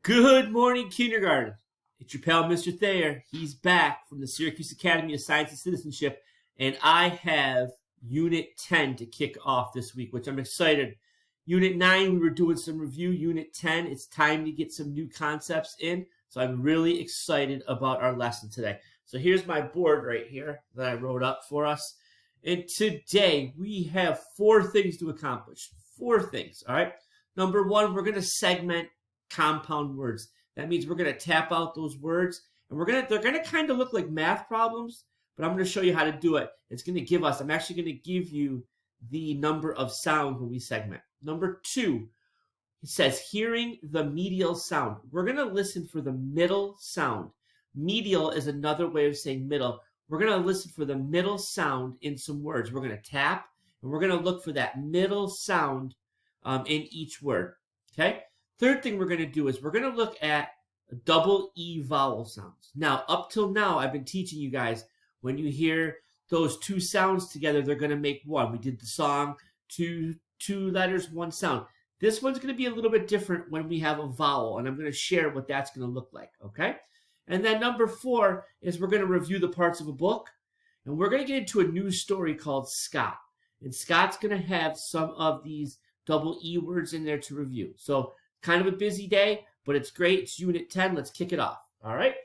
Good morning, kindergarten. It's your pal, Mr. Thayer. He's back from the Syracuse Academy of Science and Citizenship, and I have Unit 10 to kick off this week, which I'm excited. Unit 9, we were doing some review. Unit 10, it's time to get some new concepts in, so I'm really excited about our lesson today. So here's my board right here that I wrote up for us. And today, we have 4 things to accomplish. 4 things, all right? Number 1, we're going to segment compound words. That means we're going to tap out those words, and they're going to kind of look like math problems, but I'm going to show you how to do it. I'm actually going to give you the number of sounds when we segment. Number 2, it says hearing the medial sound. We're going to listen for the middle sound. Medial is another way of saying middle. We're going to listen for the middle sound in some words. We're going to tap, and we're going to look for that middle sound in each word. Okay? Third thing we're going to do is we're going to look at double E vowel sounds. Now, up till now, I've been teaching you guys when you hear those 2 sounds together, they're going to make one. We did the song, two letters, 1 sound. This one's going to be a little bit different when we have a vowel, and I'm going to share what that's going to look like, okay? And then number 4 is we're going to review the parts of a book, and we're going to get into a new story called Scott. And Scott's going to have some of these double E words in there to review. So kind of a busy day, but it's great. It's Unit 10. Let's kick it off. All right?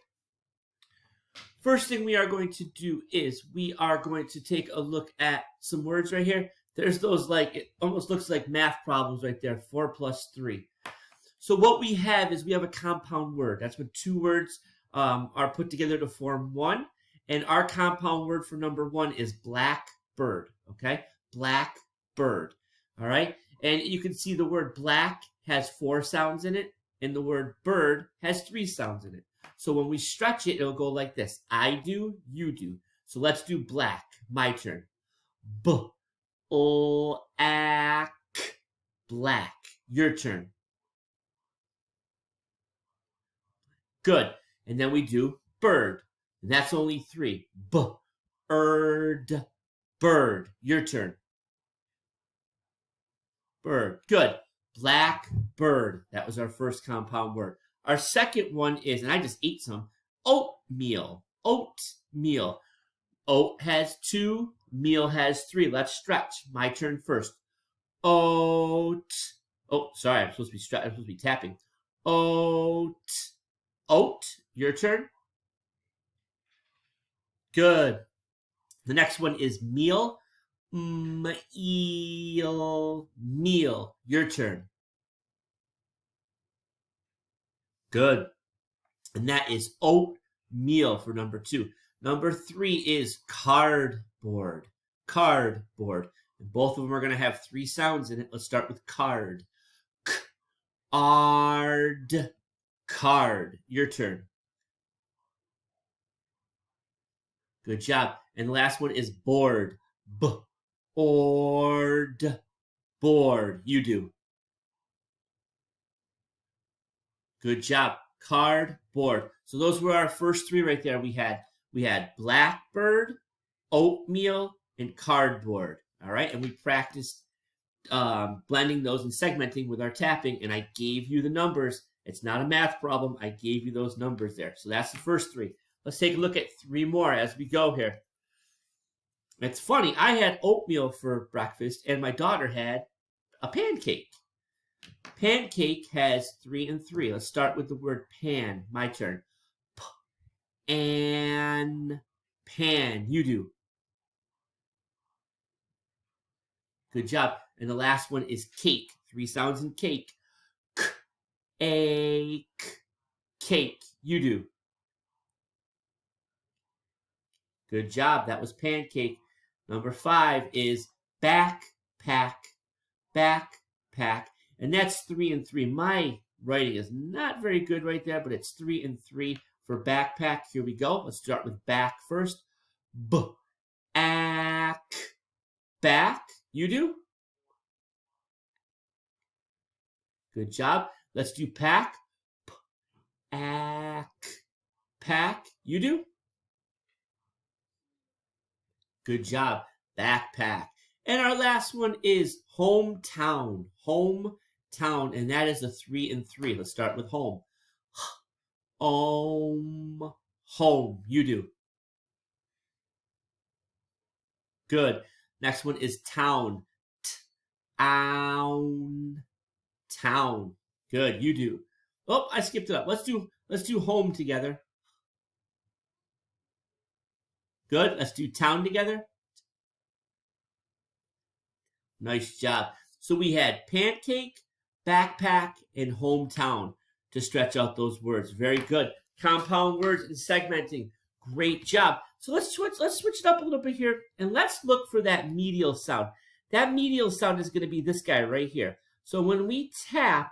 First thing we are going to do is we are going to take a look at some words right here. There's those it almost looks like math problems right there, 4 plus 3. So what we have is we have a compound word. That's when 2 words are put together to form one. And our compound word for number 1 is blackbird, okay? Blackbird, all right? And you can see the word black has 4 sounds in it, and the word bird has 3 sounds in it. So when we stretch it, it'll go like this. I do, you do. So let's do black. My turn. B-O-A-C. Black. Your turn. Good. And then we do bird. And that's only 3. B-erd. Bird. Your turn. Bird. Good. Blackbird. That was our first compound word. Our second one is, and I just ate some, oatmeal. Oatmeal. Oat has 2, meal has 3. Let's stretch. My turn first. Oat. Oh, sorry, I'm supposed to be tapping. Oat. Oat. Your turn. Good. The next one is meal. Meal. Meal. Your turn. Good. And that is oatmeal for number 2. Number 3 is cardboard. Cardboard. And both of them are going to have 3 sounds in it. Let's start with card. Ard. Card. Your turn. Good job. And the last one is board. Board. Board. You do. Good job. Cardboard. So those were our first 3 right there. We had blackbird, oatmeal, and cardboard. All right, and we practiced blending those and segmenting with our tapping, and I gave you the numbers. It's not a math problem. I gave you those numbers there. So that's the first 3. Let's take a look at 3 more as we go here. It's funny. I had oatmeal for breakfast, and my daughter had a pancake. Pancake has 3 and 3. Let's start with the word pan. My turn. Pan. You do. Good job. And the last one is cake. 3 sounds in cake. Ache. Cake. You do. Good job. That was pancake. Number 5 is backpack. Backpack. And that's 3 and 3. My writing is not very good right there, but it's 3 and 3 for backpack. Here we go. Let's start with back first. B-ack. Back. You do. Good job. Let's do pack. P-ack. Pack. You do. Good job. Backpack. And our last one is hometown. Hometown. And that is a 3 and 3. Let's start with home. Home. You do. Good. Next one is town. Town. Town. Good. You do. Oh, I skipped it up. Let's do home together. Good. Let's do town together. Nice job. So we had pancake, backpack, and hometown to stretch out those words. Very good. Compound words and segmenting. Great job. So let's switch it up a little bit here, and let's look for that medial sound. That medial sound is going to be this guy right here. So when we tap,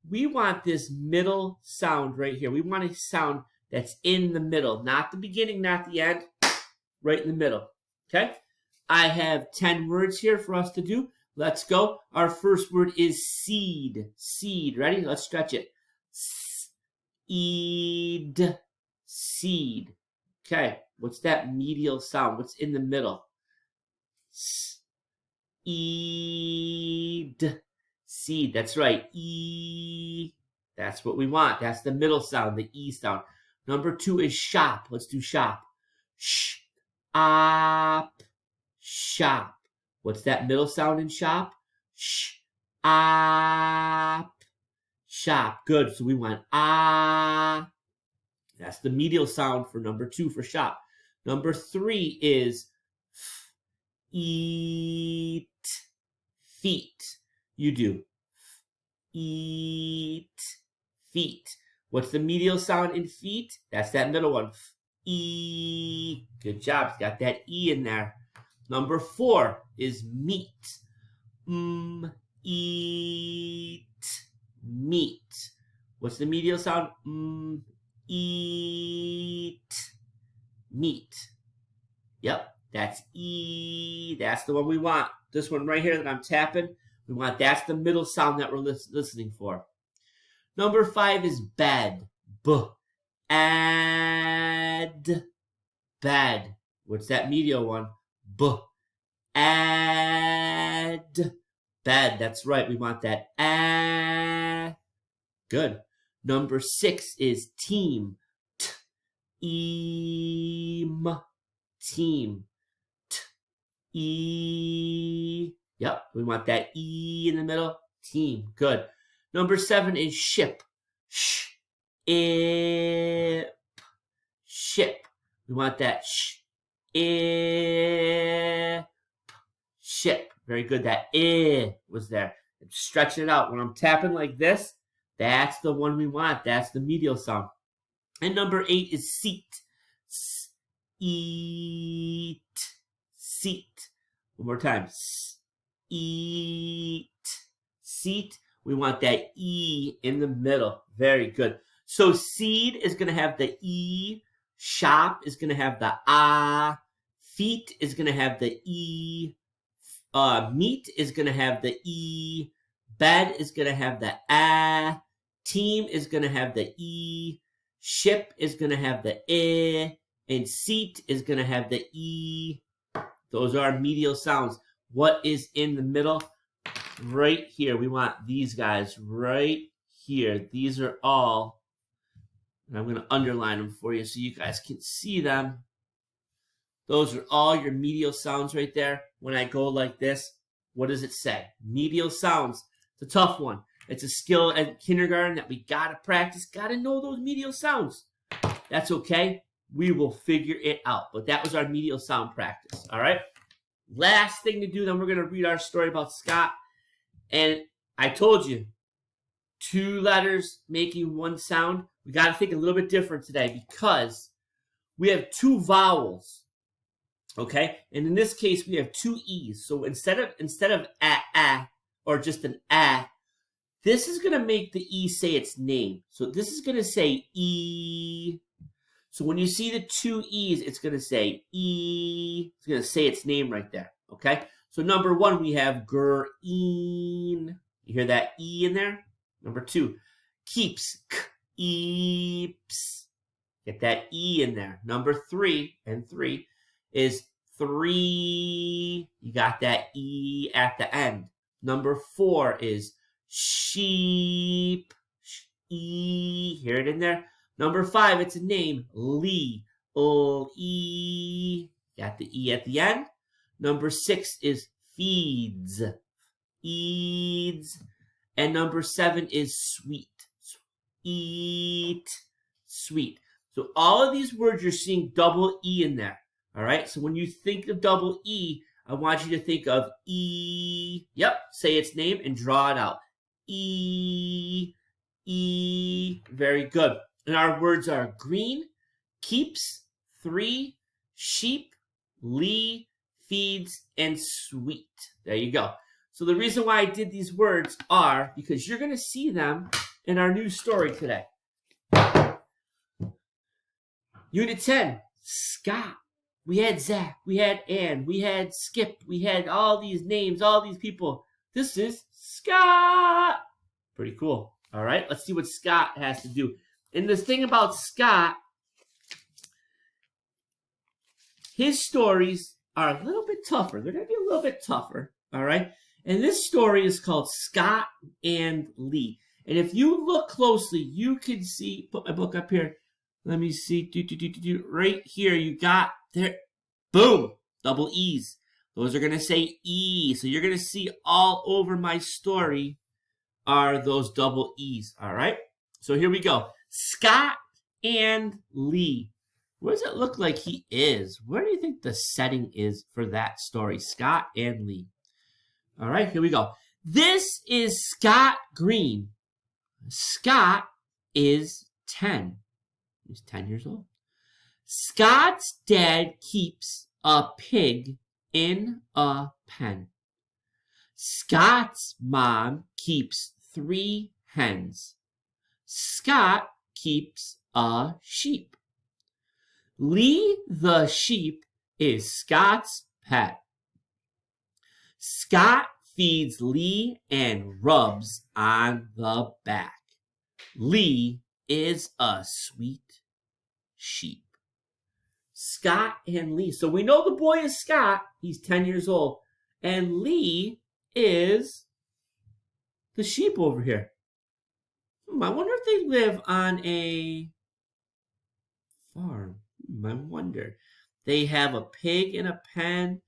we want this middle sound right here. We want a sound that's in the middle, not the beginning, not the end, right in the middle. Okay? I have 10 words here for us to do. Let's go. Our first word is seed. Seed. Ready? Let's stretch it. Seed. Seed. Okay. What's that medial sound? What's in the middle? Seed. Seed. That's right. E. That's what we want. That's the middle sound, the E sound. Number 2 is shop. Let's do shop. Sh. Op. Shop. What's that middle sound in shop? Sh. Op. Shop. Good. So we want ah. That's the medial sound for number 2 for shop. Number 3 is eat. Feet. You do. Eat. Feet. What's the medial sound in feet? That's that middle one. E. Good job. It's got that E in there. Number 4 is meat. Eat. Meat. What's the medial sound? Eat. Meat. Yep, that's E. That's the one we want. This one right here that I'm tapping, we want that's the middle sound that we're listening for. Number 5 is bed. B. Add. Bed. What's that medial one? B. Add. Bed. That's right. We want that. Good. Number 6 is team. Team. Team. E. Yep. We want that E in the middle. Team. Good. Number 7 is ship. Ship. We want that ship. Very good. That was there. It's stretching it out. When I'm tapping like this, that's the one we want. That's the medial sound. And number 8 is seat. Eat. Seat. One more time. Eat. Seat. We want that E in the middle. Very good. So seed is going to have the E. Shop is going to have the ah. Feet is going to have the E. Meat is going to have the E. Bed is going to have the ah. Team is going to have the E. Ship is going to have the I. And seat is going to have the E. Those are medial sounds. What is in the middle? Right here. We want these guys right here. These are all, and I'm going to underline them for you so you guys can see them. Those are all your medial sounds right there. When I go like this, what does it say? Medial sounds. It's a tough one. It's a skill at kindergarten that we got to practice. Got to know those medial sounds. That's okay. We will figure it out. But that was our medial sound practice. All right? Last thing to do, then we're going to read our story about Scott. And I told you, 2 letters making 1 sound. We got to think a little bit different today because we have 2 vowels. Okay? And in this case, we have 2 E's. So instead of a, or just an a, this is going to make the E say its name. So this is going to say E. So when you see the 2 E's, it's going to say E. It's going to say its name right there. Okay? So number 1, we have green. You hear that E in there? Number 2, keeps. Keeps. Get that E in there. Number 3, and 3, is 3. You got that E at the end. Number 4 is sheep. E. Hear it in there? Number 5, it's a name, Lee. E. Got the E at the end. Number 6 is feeds. Eats. And number 7 is sweet. Eat. Sweet. So all of these words you're seeing double E in there. All right. So when you think of double E, I want you to think of E. Yep. Say its name and draw it out. E. E. Very good. And our words are green, keeps, 3, sheep, Lee, feeds, and sweet. There you go. So the reason why I did these words are because you're going to see them in our new story today. Unit 10, Scott. We had Zach, we had Ann, we had Skip, we had all these names, all these people. This is Scott. Pretty cool. All right, let's see what Scott has to do. And the thing about Scott, his stories are a little bit tougher. They're going to be a little bit tougher, all right? And this story is called Scott and Lee. And if you look closely, you can see, put my book up here. Let me see, right here, you got there, boom, double E's. Those are going to say E. So you're going to see all over my story are those double E's, all right? So here we go. Scott and Lee. Where does it look like he is? Where do you think the setting is for that story? Scott and Lee. All right, here we go. This is Scott Green. Scott is 10. He's 10 years old. Scott's dad keeps a pig in a pen. Scott's mom keeps 3 hens. Scott keeps a sheep. Lee the sheep is Scott's pet. Scott feeds Lee and rubs on the back. Lee is a sweet sheep. Scott and Lee. So we know the boy is Scott. He's 10 years old. And Lee is the sheep over here. I wonder if they live on a farm. I wonder. They have a pig in a pen.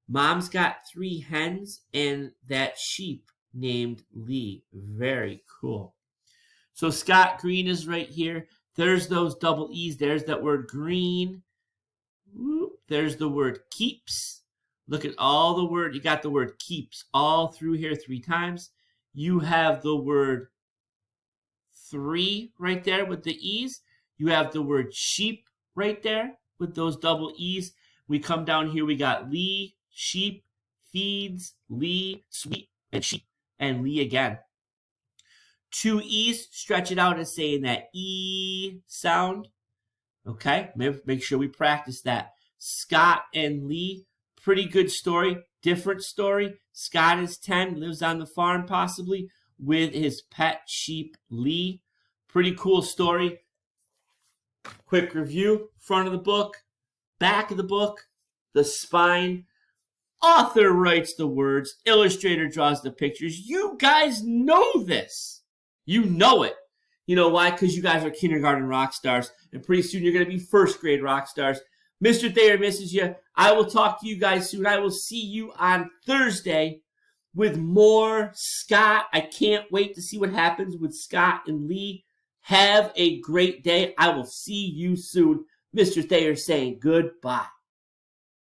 Mom's got 3 hens and that sheep named Lee. Very cool. So Scott Green is right here. There's those double E's. There's that word green. There's the word keeps. Look at all the word. You got the word keeps all through here 3 times. You have the word 3 right there with the E's. You have the word sheep right there with those double E's. We come down here. We got Lee, sheep, feeds, Lee, sweet, and sheep, and Lee again. 2 E's, stretch it out as saying that E sound. Okay, make sure we practice that. Scott and Lee, pretty good story, different story. Scott is 10, lives on the farm possibly with his pet sheep, Lee. Pretty cool story. Quick review, front of the book, back of the book, the spine. Author writes the words, illustrator draws the pictures. You guys know this. You know it. You know why? Because you guys are kindergarten rock stars, and pretty soon you're going to be first grade rock stars. Mr. Thayer misses you. I will talk to you guys soon. I will see you on Thursday with more Scott. I can't wait to see what happens with Scott and Lee. Have a great day. I will see you soon. Mr. Thayer saying goodbye.